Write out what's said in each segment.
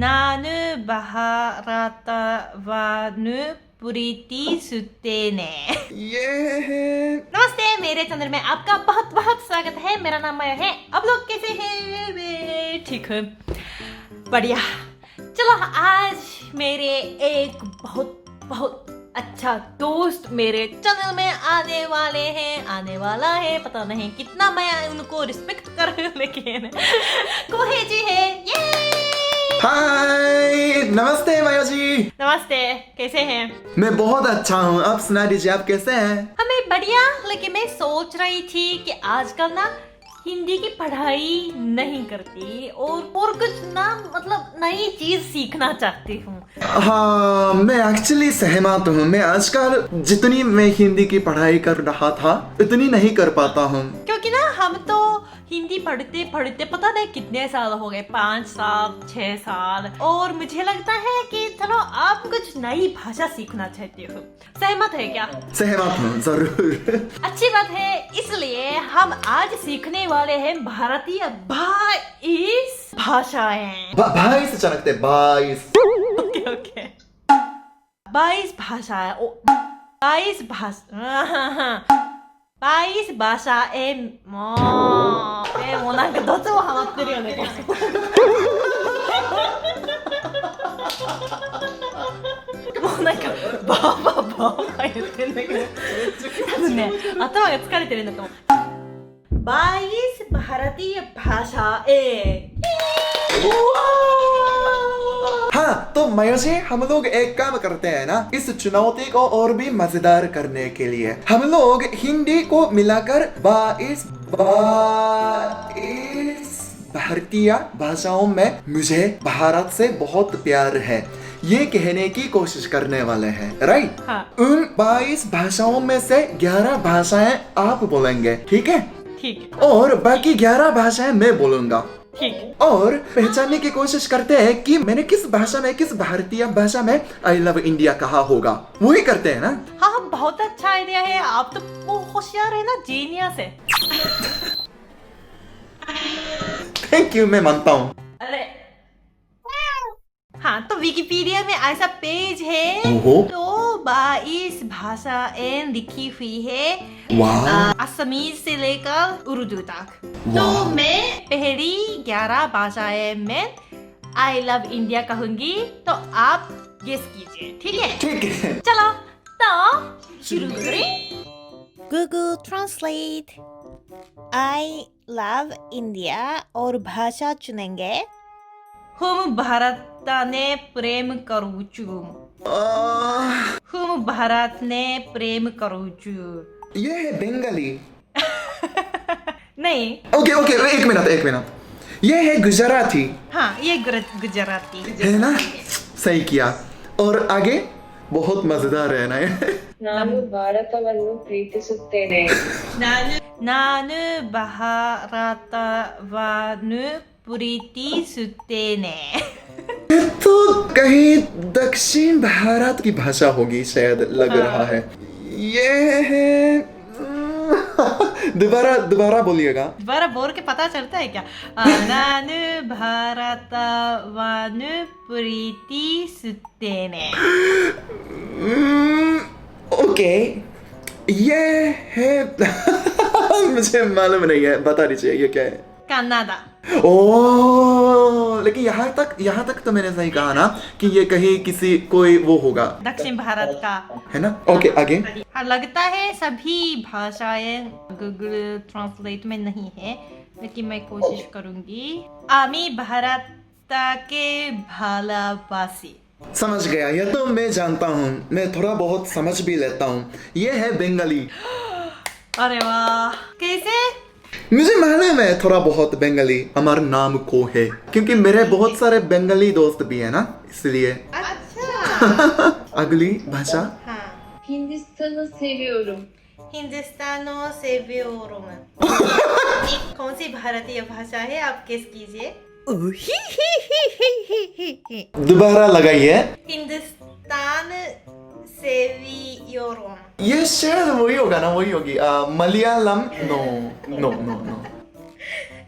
나는 भारतवानु प्रीति सुते ने। ये नमस्ते, मेरे चैनल में आपका बहुत बहुत स्वागत है। मेरा नाम माया है। आप लोग कैसे हैं? मैं ठीक हूँ, बढ़िया। चलो, आज मेरे एक बहुत बहुत अच्छा दोस्त मेरे चैनल में आने वाला है। पता नहीं कितना मैं उनको रिस्पेक्ट कर रही हूँ, लेकिन कोहे जी है। ये हाय, नमस्ते माया जी। नमस्ते, कैसे हैं? मैं बहुत अच्छा हूँ। आप सुना दीजिए, आप कैसे हैं? हमें बढ़िया। लेकिन मैं सोच रही थी कि आजकल ना हिंदी की पढ़ाई नहीं करती और कुछ ना, मतलब नई चीज सीखना चाहती हूँ। हाँ, मैं एक्चुअली सहमत हूँ। मैं आजकल जितनी मैं हिंदी की पढ़ाई कर रहा था उतनी नहीं कर पाता हूँ, क्योंकि ना हम तो हिंदी पढ़ते पढ़ते पता नहीं कितने साल हो गए, 5 साल 6 साल। और मुझे लगता है कि चलो आप कुछ नई भाषा सीखना चाहते हो। सहमत है क्या? सहमत हूँ, जरूर। अच्छी बात है। इसलिए हम आज सीखने वाले हैं भारतीय 22 भाषाएं। 22 चनकते 22। ओके ओके, 22 भाषाएं। 22 भाषा 22 भाषाएं。もうなんかどっちもハマってるよね。もうなんかバーバーバーバー言ってんだけど、多分ね頭が疲れてるんだと思う。22 भारतीय भाषाएं। हाँ, तो माया जी, हम लोग एक काम करते हैं ना, इस चुनौती को और भी मजेदार करने के लिए हम लोग हिंदी को मिलाकर 22 भारतीय भाषाओं में मुझे भारत से बहुत प्यार है ये कहने की कोशिश करने वाले हैं, राइट? हाँ। उन 22 भाषाओं में से 11 भाषाएं आप बोलेंगे, ठीक है? ठीक और बाकी 11 भाषाएं मैं बोलूंगा। ठीक। और पहचानने की कोशिश करते हैं कि मैंने किस भाषा में, किस भारतीय भाषा में आई लव इंडिया कहा होगा। वही करते हैं ना? हाँ, बहुत अच्छा आइडिया है। आप तो बहुत होशियार है ना, जीनियस है। थैंक यू, मैं मानता हूँ। अरे हाँ, तो विकिपीडिया में ऐसा पेज है ओहो। तो 22 भाषाएं लिखी हुई है, वाह। असमीज से लेकर उर्दू तक। तो वाह। मैं पहली 11 भाषाएं में आई लव इंडिया कहूंगी, तो आप गेस कीजिए, ठीक है? ठीक है। चलो तो शुरू करें। Google translate I love India और भाषा चुनेंगे। हम भारत ने प्रेम करू छू। हम भारत ने प्रेम करू छू। ये है बंगाली। नहीं। ओके ओके, एक मिनट। ये है गुजराती। हाँ, ये गुजराती है ना? सही किया। और आगे बहुत मजेदार है ना ये। ನಾನು ಭಾರತವನ್ನು ಪ್ರೀತಿಸುತ್ತೇನೆ. ನಾನು ಭಾರತವನ್ನು प्रीतिसुतेने। तो कहीं दक्षिण भारत की भाषा होगी शायद, लग रहा है। ये है दोबारा बोलिएगा। दोबारा बोल के पता चलता है क्या? नानु भारतवानु प्रीतिसुतेने। ओके, ये है मुझे मालूम नहीं है, बता दीजिए ये क्या है? कनाडा। ओ, लेकिन यहाँ तक तो मैंने सही कहा ना कि ये कहीं किसी कोई वो होगा, दक्षिण भारत का, है ना? ओके, आगे। हाँ, लगता है सभी भाषाएं गूगल ट्रांसलेट में नहीं है, लेकिन मैं कोशिश करूंगी। आमी भारत के भालाबासी। समझ गया, ये तो मैं जानता हूँ, मैं थोड़ा बहुत समझ भी लेता हूँ। ये है बंगाली। अरे वाह, कैसे? मुझे मालूम है थोड़ा बहुत बंगाली, हमारा नाम को है, क्योंकि मेरे बहुत सारे बंगाली दोस्त भी है ना, इसलिए। अच्छा। अगली भाषा। हाँ, ಹಿಂದೂಸ್ತಾನ सेवियोरुम. हिंदुस्तानो से कौन सी भारतीय भाषा है? आप गेस कीजिए। दोबारा लगाइए। हिंदुस्तान सेवियोरुम। ये शायद वही होगा ना, वही होगी। मलयालम। नो।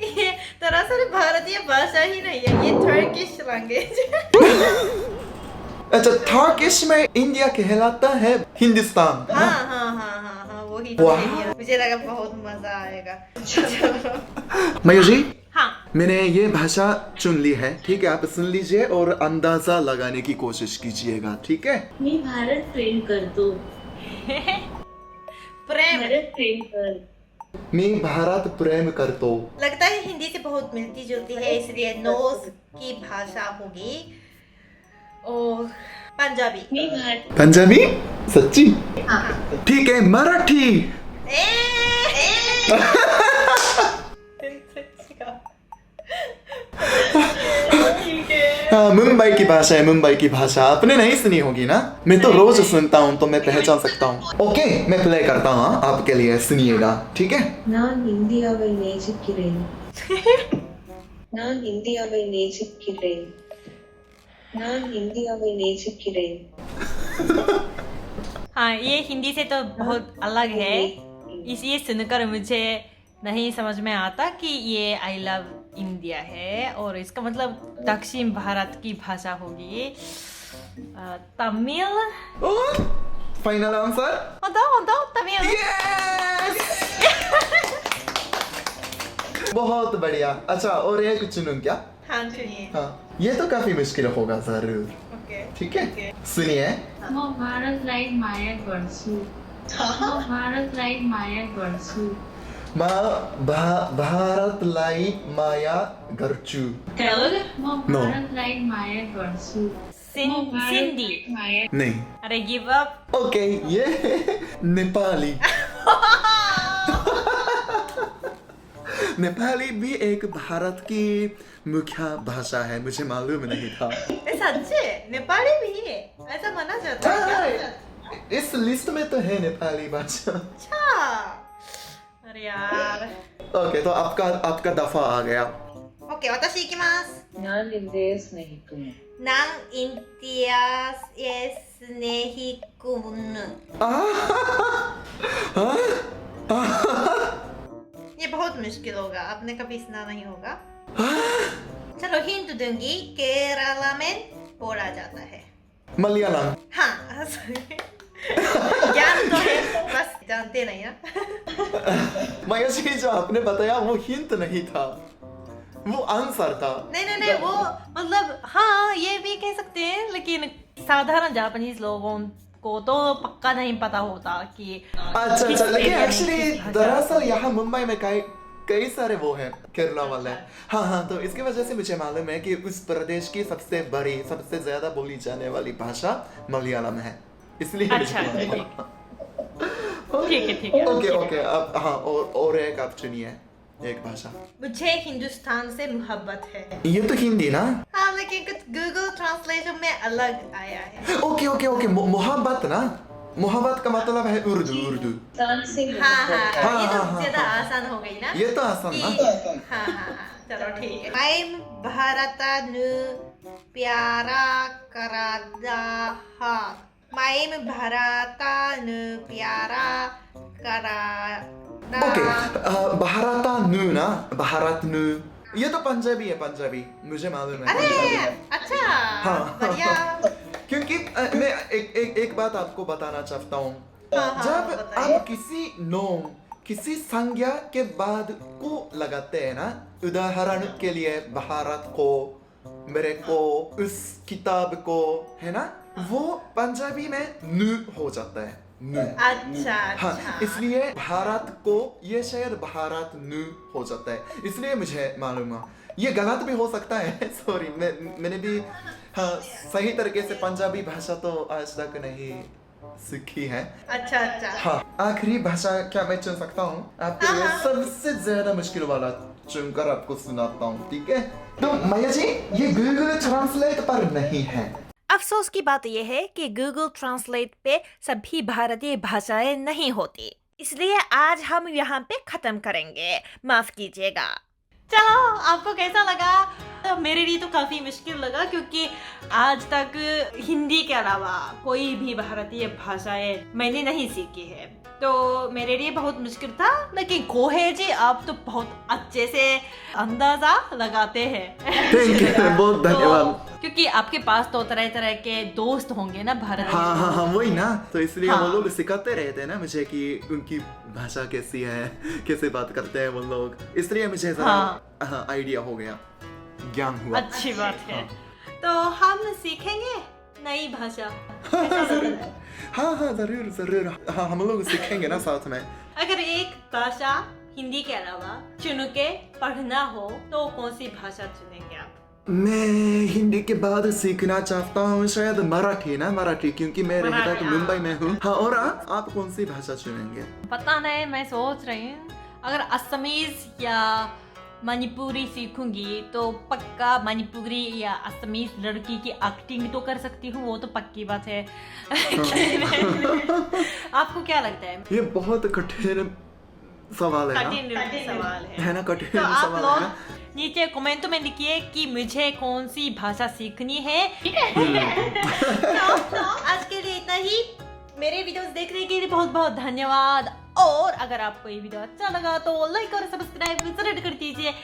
ये तो दरअसल भारतीय भाषा ही नहीं है, ये टर्किश लैंग्वेज। अच्छा, टर्किश में इंडिया कहलाता है हिंदुस्तान, है ना? हाँ, वही तो वाह। है। मुझे लगा बहुत मजा आएगा। चलो। मयूर जी, हाँ, मैंने ये भाषा चुन ली है, ठीक है? आप सुन लीजिए और अंदाजा लगाने की कोशिश कीजिएगा, ठीक है? मी भारत प्रेम करतो. प्रेम भारत प्रेम कर. मैं भारत प्रेम करतो. लगता है हिंदी से बहुत मिलती जुलती है, इसलिए नोज की भाषा होगी। और पंजाबी। मी भारत. पंजाबी? सच्ची? हाँ। ठीक है, मराठी. हाँ, मुंबई की भाषा है, मुंबई की भाषा आपने नहीं सुनी होगी ना? मैं तो रोज सुनता हूँ तो मैं पहचान सकता हूँ। ओके, मैं प्ले करता हूँ, हाँ, आपके लिए सुनिएगा, ठीक है? நான் இந்தியாவை நேசிக்கிறேன். நான் இந்தியாவை நேசிக்கிறேன். நான் இந்தியாவை நேசிக்கிறேன். हाँ, ये हिंदी से तो बहुत अलग है, इसलिए सुनकर मुझे नहीं समझ में आता कि ये आई लव इंडिया है और इसका मतलब दक्षिण भारत की भाषा होगी। तमिल। Final answer? बताओ तमिल। बहुत बढ़िया। अच्छा, और एक चुनूं क्या? हाँ, सुनिए। हाँ, ये तो काफी मुश्किल होगा जरूर, ओके। ठीक है? सुनिए। म भारतलाई माया गर्छु. म भारतलाई माया गर्छु. भारतलाई माया गर्छु. म No. भारतलाई माया गर्छु. सिंधी। माया. नहीं। अरे गिव अप। ओके, ये नेपाली। नेपाली भी एक भारत की मुख्य भाषा है, मुझे मालूम नहीं था। सच्चे नेपाली भी है, ऐसा माना जाता है क्या? इस लिस्ट में तो है नेपाली भाषा। अच्छा, अरे यार। ओके, तो आपका दफा आ गया। ओके, 私行きます。 ನಾನು ಇಂದೇ ಸ್ನೇಹಿತನು. नाम इम्तियाज स्नेहिकुन। ये बहुत मुश्किल होगा, आपने कभी सुना नहीं होगा। चलो हिंट दूंगी, केरला में बोला जाता है। मलयालम। हाँ, ज्ञान तो है, बस जानते नहीं ना। मयसी, जो आपने बताया वो हिंट नहीं था, वो आंसर था। नहीं, वो मतलब हाँ ये भी कह सकते हैं, लेकिन साधारण जापानीज लोगों को तो पक्का नहीं पता होता कि अच्छा, किस लेकिन area में एक्चुअली किस भाषा- दरअसल यहाँ मुंबई में कई सारे वो हैं केरला वाले। हाँ, तो इसकी वजह से मुझे मालूम है कि उस प्रदेश की सबसे बड़ी, सबसे ज्यादा बोली जाने वाली भाषा मलयालम है, इसलिए अच्छा, मुझे मालूम है। ठीक है। ओके, अब हाँ, और एक आप चुनिए, एक भाषा। मुझे हिंदुस्तान से मोहब्बत है। ये तो हिंदी ना? हाँ, लेकिन कुछ गूगल ट्रांसलेशन में अलग आया है। ओके, मोहब्बत ना? मोहब्बत का मतलब है उर्दू। तान से हाँ, ये तो हाँ, ज्यादा हाँ। आसान हो गई ना। ये तो आसान ना? हाँ, चलो ठीक है। I'm भारतनु प्यारा करदा हा। I'm भारतनु प्यारा करदा। ओके, भारतनु ना? भारतनु, ये तो पंजाबी है, पंजाबी मुझे मालूम है। अरे पंजाबी है। अच्छा, हाँ। बढ़िया। क्योंकि मैं एक बात आपको बताना चाहता हूँ। हाँ, जब बताइए। आप किसी नोम, किसी संज्ञा के बाद को लगाते हैं ना, उदाहरण के लिए भारत को, मेरे को, उस किताब को, है ना, वो पंजाबी में नु हो जाता है, नु। अच्छा, हाँ, इसलिए भारत को ये शायद भारत नु हो जाता है, इसलिए मुझे मालूम है। ये गलत भी हो सकता है, सॉरी, मैंने भी हाँ सही तरीके से पंजाबी भाषा तो आज तक नहीं सीखी है। अच्छा। हाँ, आखिरी भाषा क्या मैं चुन सकता हूँ? आपके लिए सबसे ज्यादा मुश्किल वाला चुनकर आपको सुनाता हूँ, ठीक है? तो मैया जी, ये गूगल ट्रांसलेट पर नहीं है। अफसोस की बात यह है कि गूगल ट्रांसलेट पे सभी भारतीय भाषाएं नहीं होती, इसलिए आज हम यहाँ पे खत्म करेंगे, माफ कीजिएगा। चलो आपको कैसा लगा? तो मेरे लिए तो काफी मुश्किल लगा क्योंकि आज तक हिंदी के अलावा कोई भी भारतीय भाषाएं मैंने नहीं सीखी है, तो मेरे लिए बहुत मुश्किल था। लेकिन कोहे जी आप तो बहुत अच्छे से अंदाजा लगाते हैं। थैंक यू, बहुत धन्यवाद। तो, क्योंकि आपके पास तो तरह तरह के दोस्त होंगे ना भारत में। हाँ वही ना, तो इसलिए हाँ। वो लोग सिखाते रहते हैं ना मुझे कि उनकी भाषा कैसी है, कैसे बात करते हैं वो लोग, इसलिए मुझे जरा आइडिया हो गया, ज्ञान हुआ। अच्छी बात है। तो हम सीखेंगे नई भाषा। हाँ जरूर हाँ, हम लोग सीखेंगे ना साथ में। अगर एक भाषा हिंदी के अलावा चुन के पढ़ना हो तो कौन सी भाषा चुनेंगे आप? मैं हिंदी के बाद सीखना चाहता हूँ शायद मराठी, क्योंकि मैं रहता तो मुंबई में हूँ। हाँ, और आप कौन सी भाषा चुनेंगे? पता नहीं, मैं सोच रही हूँ अगर असमीज या मणिपुरी सीखूंगी तो पक्का मणिपुरी या असमीज लड़की की एक्टिंग तो कर सकती हूँ, वो तो पक्की बात है। आपको क्या लगता है? ये बहुत कठिन सवाल है ना? कठिन सवाल है ना, कठिन तो आप सवाल है ना? लोग नीचे कमेंट में लिखिए कि मुझे कौन सी भाषा सीखनी है। तो आज के लिए इतना ही। मेरे वीडियोस देखने के लिए बहुत बहुत धन्यवाद। और अगर आपको ये वीडियो अच्छा लगा तो लाइक और सब्सक्राइब जरूर कर दीजिए।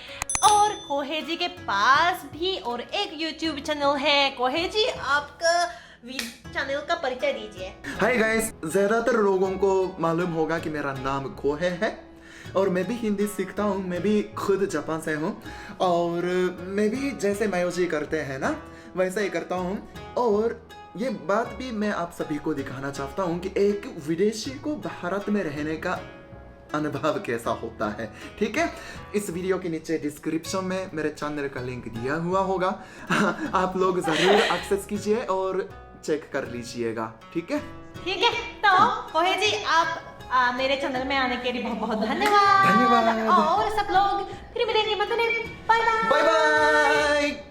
और कोहे जी के पास भी और एक यूट्यूब चैनल है। कोहे जी आपका चैनल का परिचय दीजिए। हाय गाइस, ज्यादातर लोगों को मालूम होगा कि मेरा नाम कोहे है और मैं भी हिंदी सीखता हूँ। मैं भी खुद जापान से हूँ और मैं भी जैसे मायोजी करते हैं ना वैसा ही करता हूँ। और ये बात भी मैं आप सभी को दिखाना चाहता हूँ कि एक विदेशी को भारत में रहने का अनुभव कैसा होता है। ठीक है, इस वीडियो के नीचे डिस्क्रिप्शन में मेरे चैनल का लिंक दिया हुआ होगा। आप लोग जरूर एक्सेस कीजिए और चेक कर लीजिएगा। ठीक है, तो कोहे जी आप मेरे चैनल में आने के लिए बहुत बहुत धन्यवाद। धन्यवाद। और सब लोग फिर मिलेंगे, मतलब बाय बाय। Bye bye.